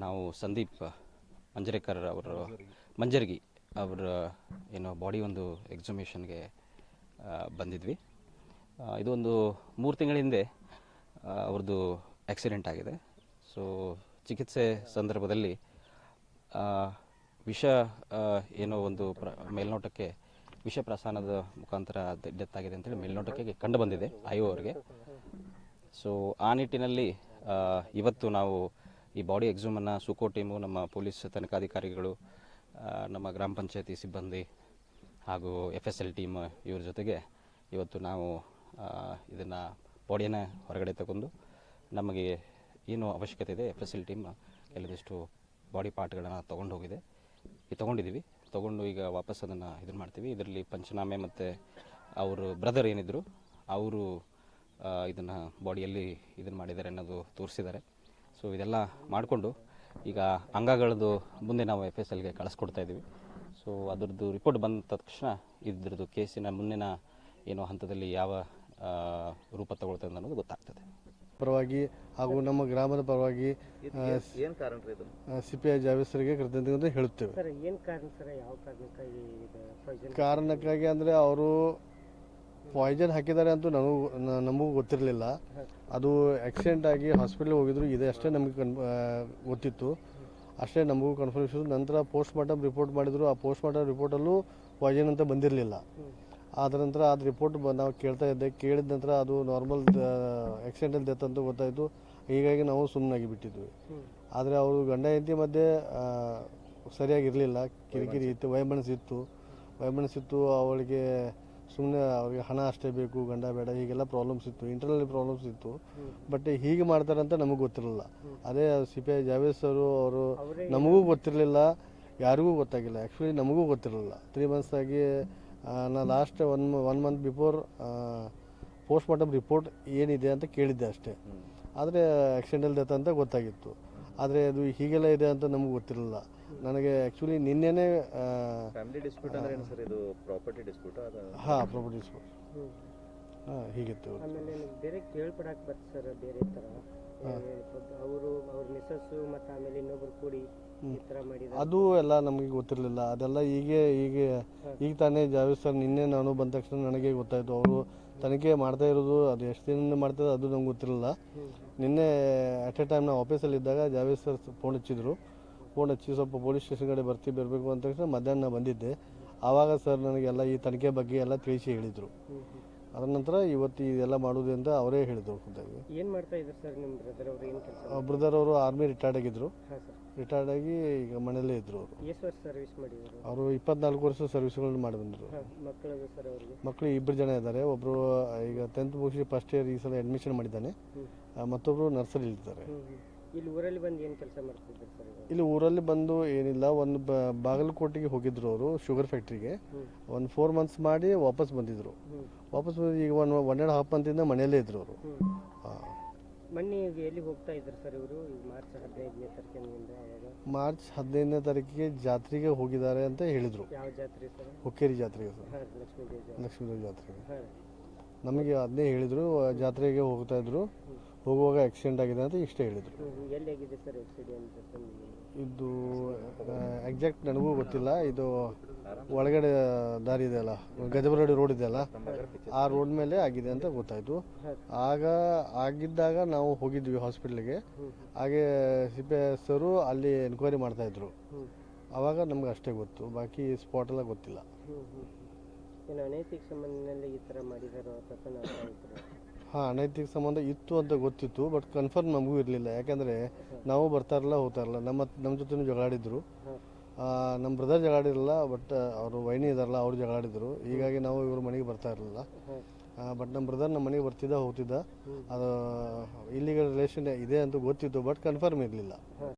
ನಾವು ಸಂದೀಪ್ ಮಂಜರೇಕರ್ ಅವರ ಮಂಜರ್ಗಿ ಅವರ ಏನೋ ಬಾಡಿ ಒಂದು ಎಕ್ಸಿಬಿಷನ್ಗೆ ಬಂದಿದ್ವಿ. ಇದು ಒಂದು 3 ತಿಂಗಳ ಹಿಂದೆ ಅವ್ರದ್ದು ಆಕ್ಸಿಡೆಂಟ್ ಆಗಿದೆ. ಸೊ ಚಿಕಿತ್ಸೆ ಸಂದರ್ಭದಲ್ಲಿ ವಿಷ ಏನೋ ಒಂದು ಮೇಲ್ನೋಟಕ್ಕೆ ವಿಷ ಪ್ರಸಾನದ ಮುಖಾಂತರ ಡೆತ್ ಆಗಿದೆ ಅಂತೇಳಿ ಮೇಲ್ನೋಟಕ್ಕೆ ಕಂಡು ಬಂದಿದೆ ಐಒ ಅವರಿಗೆ. ಸೊ ಆ ನಿಟ್ಟಿನಲ್ಲಿ ಇವತ್ತು ನಾವು ಈ ಬಾಡಿ ಎಕ್ಸೂಮನ್ನು ಸುಕೋ ಟೀಮು, ನಮ್ಮ ಪೊಲೀಸ್ ತನಿಖಾಧಿಕಾರಿಗಳು, ನಮ್ಮ ಗ್ರಾಮ ಪಂಚಾಯತಿ ಸಿಬ್ಬಂದಿ ಹಾಗೂ FSL ಟೀಮ್ ಇವ್ರ ಜೊತೆಗೆ ಇವತ್ತು ನಾವು ಇದನ್ನು ಬಾಡಿಯನ್ನು ಹೊರಗಡೆ ತಗೊಂಡು ನಮಗೆ ಏನು ಅವಶ್ಯಕತೆ ಇದೆ FSL ಟೀಮ್ ಕೆಲದಿಷ್ಟು ಬಾಡಿ ಪಾರ್ಟ್ಗಳನ್ನು ತೊಗೊಂಡಿದ್ದೀವಿ. ತೊಗೊಂಡು ಈಗ ವಾಪಸ್ ಅದನ್ನು ಇದನ್ನು ಮಾಡ್ತೀವಿ. ಇದರಲ್ಲಿ ಪಂಚನಾಮೆ ಮತ್ತು ಅವರು ಬ್ರದರ್ ಏನಿದ್ರು ಅವರು ಇದನ್ನು ಬಾಡಿಯಲ್ಲಿ ಇದನ್ನು ಮಾಡಿದ್ದಾರೆ ಅನ್ನೋದು ತೋರಿಸಿದ್ದಾರೆ. ಸೊ ಇದೆಲ್ಲ ಮಾಡಿಕೊಂಡು ಈಗ ಅಂಗಗಳದ್ದು ಮುಂದೆ ನಾವು FSLಗೆ ಕಳಿಸ್ಕೊಡ್ತಾ ಇದ್ದೀವಿ. ಸೊ ಅದರದ್ದು ರಿಪೋರ್ಟ್ ಬಂದ ತಕ್ಷಣ ಇದ್ರದ್ದು ಕೇಸಿನ ಮುಂದಿನ ಏನೋ ಹಂತದಲ್ಲಿ ಯಾವ ರೂಪ ತಗೊಳ್ತದೆ ಅನ್ನೋದು ಗೊತ್ತಾಗ್ತದೆ. ಪರವಾಗಿ ಹಾಗೂ ನಮ್ಮ ಗ್ರಾಮದ ಪರವಾಗಿ CPI ಜಾವೇದ್ ಸರ್ಗೆ ಕೃತಜ್ಞತೆ ಹೇಳುತ್ತೇವೆ. ಕಾರಣಕ್ಕಾಗಿ ಅಂದರೆ ಅವರು ಪಾಯ್ಸನ್ ಹಾಕಿದ್ದಾರೆ ಅಂತೂ ನಮಗೂ ಗೊತ್ತಿರಲಿಲ್ಲ. ಅದು ಆಕ್ಸಿಡೆಂಟ್ ಆಗಿ ಹಾಸ್ಪಿಟ್ಲಿಗೆ ಹೋಗಿದ್ರು, ಇದೆ ಅಷ್ಟೇ ನಮಗೆ ಗೊತ್ತಿತ್ತು, ಅಷ್ಟೇ ನಮಗೂ ಕನ್ಫರ್ಮೇಷನ್. ನಂತರ ಪೋಸ್ಟ್ ಮಾರ್ಟಮ್ ರಿಪೋರ್ಟ್ ಮಾಡಿದರು. ಆ ಪೋಸ್ಟ್ ಮಾರ್ಟಮ್ ರಿಪೋರ್ಟಲ್ಲೂ ಪಾಯ್ಸನ್ ಅಂತ ಬಂದಿರಲಿಲ್ಲ. ಆದ ನಂತರ ಅದು ರಿಪೋರ್ಟ್ ನಾವು ಕೇಳಿದ ನಂತರ ಅದು ನಾರ್ಮಲ್ ಆಕ್ಸಿಡೆಂಟಲ್ ಡೆತ್ ಅಂತ ಗೊತ್ತಾಯಿತು. ಹೀಗಾಗಿ ನಾವು ಸುಮ್ಮನಾಗಿ ಬಿಟ್ಟಿದ್ವಿ. ಆದರೆ ಅವರು ಗಂಡ ಹೆಂಡತಿ ಮಧ್ಯೆ ಸರಿಯಾಗಿರಲಿಲ್ಲ, ಕಿರಿಕಿರಿ ಇತ್ತು, ವೈಮನಸ್ಸಿತ್ತು. ಅವಳಿಗೆ ಸುಮ್ಮನೆ ಅವ್ರಿಗೆ ಹಣ ಅಷ್ಟೇ ಬೇಕು, ಗಂಡ ಬೇಡ, ಹೀಗೆಲ್ಲ ಪ್ರಾಬ್ಲಮ್ಸ್ ಇತ್ತು, ಇಂಟರ್ನಲ್ ಪ್ರಾಬ್ಲಮ್ಸ್ ಇತ್ತು. ಬಟ್ ಹೀಗೆ ಮಾಡ್ತಾರಂತ ನಮಗೆ ಗೊತ್ತಿರಲಿಲ್ಲ. ಅದೇ CPI ಜಾವೇದ್ ಸರು ಅವರು ನಮಗೂ ಗೊತ್ತಿರಲಿಲ್ಲ, ಯಾರಿಗೂ ಗೊತ್ತಾಗಿಲ್ಲ. ಆ್ಯಕ್ಚುಲಿ ನಮಗೂ ಗೊತ್ತಿರಲಿಲ್ಲ. 3 months ಆಗಿ ನಾ last one month before post mortem report ಏನಿದೆ ಅಂತ ಕೇಳಿದ್ದೆ ಅಷ್ಟೇ. ಆದರೆ ಆಕ್ಸಿಡೆಂಟಲ್ ಡೆತ್ ಅಂತ ಗೊತ್ತಾಗಿತ್ತು. ಆದರೆ ಅದು ಹೀಗೆಲ್ಲ ಇದೆ ಅಂತ ನಮಗೆ ಗೊತ್ತಿರಲಿಲ್ಲ. ನನಗೆ ಆ್ಯಕ್ಚುಲಿ ನಿನ್ನೆನೇ ಫ್ಯಾಮಿಲಿ ಡಿಸ್ಪ್ಯೂಟ್ ಅಂದ್ರೆ ಏನು ಸರ್, ಇದು ಪ್ರಾಪರ್ಟಿ ಡಿಸ್ಪ್ಯೂಟ್? ಹಾಂ, ಪ್ರಾಪರ್ಟಿ ಡಿಸ್ಪ್ಯೂಟ್. ಹೀಗಿತ್ತು. ಆಮೇಲೆ ಬೇರೆ ಕೇಳ್ಪಡಕ್ಕೆ ಬರ್ತದೆ ಸರ್, ಬೇರೆ ಥರ ಅವರು ಅವ್ರ ಮಿಸ್ಸಸ್ಸು ಮತ್ತು ಆಮೇಲೆ ಇನ್ನೊಬ್ರು ಕೂಡಿ ಈ ಥರ ಮಾಡಿದ್ದಾರೆ. ಅದು ಎಲ್ಲ ನಮಗೆ ಗೊತ್ತಿರಲಿಲ್ಲ. ಅದೆಲ್ಲ ಈಗ ತಾನೇ ಜಾವೇದ್ ಸರ್ ನಿನ್ನೆ ನಾನು ಬಂದ ತಕ್ಷಣ ನನಗೆ ಗೊತ್ತಾಯಿತು. ಅವರು ತನಿಖೆ ಮಾಡ್ತಾ ಇರೋದು, ಅದು ಎಷ್ಟು ದಿನದಿಂದ ಮಾಡ್ತಾರೆ ಅದು ನಮ್ಗೆ ಗೊತ್ತಿರಲಿಲ್ಲ. ನಿನ್ನೆ ಅಟ್ ಎ ಟೈಮ್ ನಾವು ಆಫೀಸಲ್ಲಿದ್ದಾಗ ಜಾವೇದ್ ಸರ್ ಫೋನ್ ಹಚ್ಚಿ ಸ್ವಲ್ಪ ಪೊಲೀಸ್ ಸ್ಟೇಷನ್ ಕಡೆ ಬರಬೇಕು ಅಂತ ತಕ್ಷಣ ಮಧ್ಯಾಹ್ನ ಬಂದಿದ್ದೆ. ಆವಾಗ ಸರ್ ನನಗೆಲ್ಲ ಈ ತನಿಖೆ ಬಗ್ಗೆ ಎಲ್ಲ ತಿಳಿಸಿ ಹೇಳಿದರು. ಅದರ ನಂತರ ಇವತ್ತು ಇದೆಲ್ಲ ಮಾಡೋದು ಅಂತ ಅವರೇ ಹೇಳಿದರು. ಏನು ಮಾಡ್ತಾ ಇದ್ರು ಸರ್ ನಿಮ್ಮ ಬ್ರದರ್ ಅವರು? ಏನು ಕೆಲಸ? ಬ್ರದರ್ ಅವರು ಆರ್ಮಿ ರಿಟೈರ್ಡ್ ಆಗಿದ್ದರು. ಹಾಂ ಸರ್. ರಿಟೈರ್ಡ್ ಆಗಿ ಈಗ ಮನೆಯಲ್ಲೇ ಇದ್ದರು. ಅವರು ಎಷ್ಟು ವರ್ಷ ಸರ್ವಿಸ್ ಮಾಡಿದರು? ಅವರು 24 ವರ್ಷ ಸರ್ವಿಸ್ಗಳನ್ನು ಮಾಡಿ ಬಂದರು. ಮಕ್ಕಳು ಸರ್ ಅವರಿಗೆ? ಮಕ್ಕಳು 2 ಜನ ಇದ್ದಾರೆ. ಒಬ್ಬರು ಈಗ 10th ಮುಗಿಸಿ ಫಸ್ಟ್ ಇಯರ್ ಈ ಸಲ ಅಡ್ಮಿಷನ್ ಮಾಡಿದ್ದಾನೆ. ಮತ್ತೊಬ್ಬರು ನರ್ಸರಿ ಇರ್ತಾರೆ. ಇಲ್ಲಿ ಊರಲ್ಲಿ ಬಂದು ಏನು ಕೆಲಸ ಮಾಡ್ತಿದ್ರು ಸರ್? ಇಲ್ಲಿ ಊರಲ್ಲಿ ಬಂದು ಏನಿಲ್ಲ, ಒಂದು ಬಾಗಲಕೋಟೆಗೆ ಹೋಗಿದ್ರು ಅವರು, ಶುಗರ್ ಫ್ಯಾಕ್ಟ್ರಿಗೆ. ಒಂದು 4 months ಮಾಡಿ ವಾಪಸ್ ಬಂದಿದ್ರು. ಈಗ 1.5 monthದಿಂದ ಮನೆಯಲ್ಲೇ ಇದ್ರು ಅವರು. ಮೊನ್ನೆ ಎಲ್ಲಿ ಹೋಗ್ತಾ ಇದ್ರು ಸರ್ ಇವರು? ಮಾರ್ಚ್ 15ನೇ ತಾರೀಕಿನಿಂದ ಮಾರ್ಚ್ 15ನೇ ತಾರೀಕಿಗೆ ಜಾತ್ರೆಗೆ ಹೋಗಿದ್ದಾರೆ ಅಂತ ಹೇಳಿದರು. ಯಾವ ಜಾತ್ರೆ ಸರ್? ಹುಕ್ಕೇರಿ ಜಾತ್ರೆಗೆ ಸರ್, ಲಕ್ಷ್ಮೀದೇವಿ ಜಾತ್ರೆಗೆ. ನಮಗೆ ಅದನ್ನೇ ಹೇಳಿದರು, ಜಾತ್ರೆಗೆ ಹೋಗ್ತಾ ಇದ್ರು, ಹೋಗುವಾಗ ಆಕ್ಸಿಡೆಂಟ್ ಆಗಿದೆ ಅಂತ ಇಷ್ಟೇ ಹೇಳಿದರು. ಎಲ್ಲಿಯಾಗಿದೆ ಸರ್ ಆಕ್ಸಿಡೆಂಟ್? ಇದು ಎಕ್ಸಾಕ್ಟ್ ನನಗೂ ಗೊತ್ತಿಲ್ಲ. ಇದು ಒಳಗಡೆ ದಾರಿ ಇದೆಯಲ್ಲ, ಗಜಬರಡಿ ರೋಡ್ ಇದೆಯಲ್ಲ, ಆ ರೋಡ್ ಮೇಲೆ ಆಗಿದೆ ಅಂತ ಗೊತ್ತಾಯಿತು. ಆಗಿದ್ದಾಗ ನಾವು ಹೋಗಿದ್ವಿ ಹಾಸ್ಪಿಟ್ಲಿಗೆ. ಹಾಗೆ CPI ಸರು ಅಲ್ಲಿ ಎನ್ಕ್ವೈರಿ ಮಾಡ್ತಾಯಿದ್ರು. ಆವಾಗ ನಮ್ಗೆ ಅಷ್ಟೇ ಗೊತ್ತು, ಬಾಕಿ ಸ್ಪಾಟೆಲ್ಲ ಗೊತ್ತಿಲ್ಲ. ಏನು ಅನೈತಿಕ ಸಂಬಂಧದಲ್ಲಿ ಈ ಥರ ಮಾಡಿದಾರೋ ಅಥವಾ? ಹಾಂ, ಅನೈತಿಕ ಸಂಬಂಧ ಇತ್ತು ಅಂತ ಗೊತ್ತಿತ್ತು, ಬಟ್ ಕನ್ಫರ್ಮ್ ನಮಗೂ ಇರಲಿಲ್ಲ. ಯಾಕೆಂದರೆ ನಾವು ಹೋಗ್ತಾ ಇರಲ್ಲ. ನಮ್ಮ ಜೊತೆ ಜಗಳಾಡಿದ್ರು. ನಮ್ಮ ಬ್ರದರ್ ಜಗಳಾಡಿರಲಿಲ್ಲ, ಬಟ್ ಅವರು ವೈನಿ ಇದಾರಲ್ಲ, ಅವ್ರು ಜಗಳಾಡಿದ್ರು. ಹೀಗಾಗಿ ನಾವು ಇವ್ರ ಮನೆಗೆ ಬರ್ತಾ ಇರಲಿಲ್ಲ. ಬಟ್ ನಮ್ಮ ಬ್ರದರ್ ನಮ್ಮ ಮನೆಗೆ ಹೋಗ್ತಿದ್ದ. ಅದು ಇಲ್ಲಿಗಲ್ ರಿಲೇಷನ್ ಇದೆ ಅಂತ ಗೊತ್ತಿತ್ತು, ಬಟ್ ಕನ್ಫರ್ಮ್ ಇರಲಿಲ್ಲ.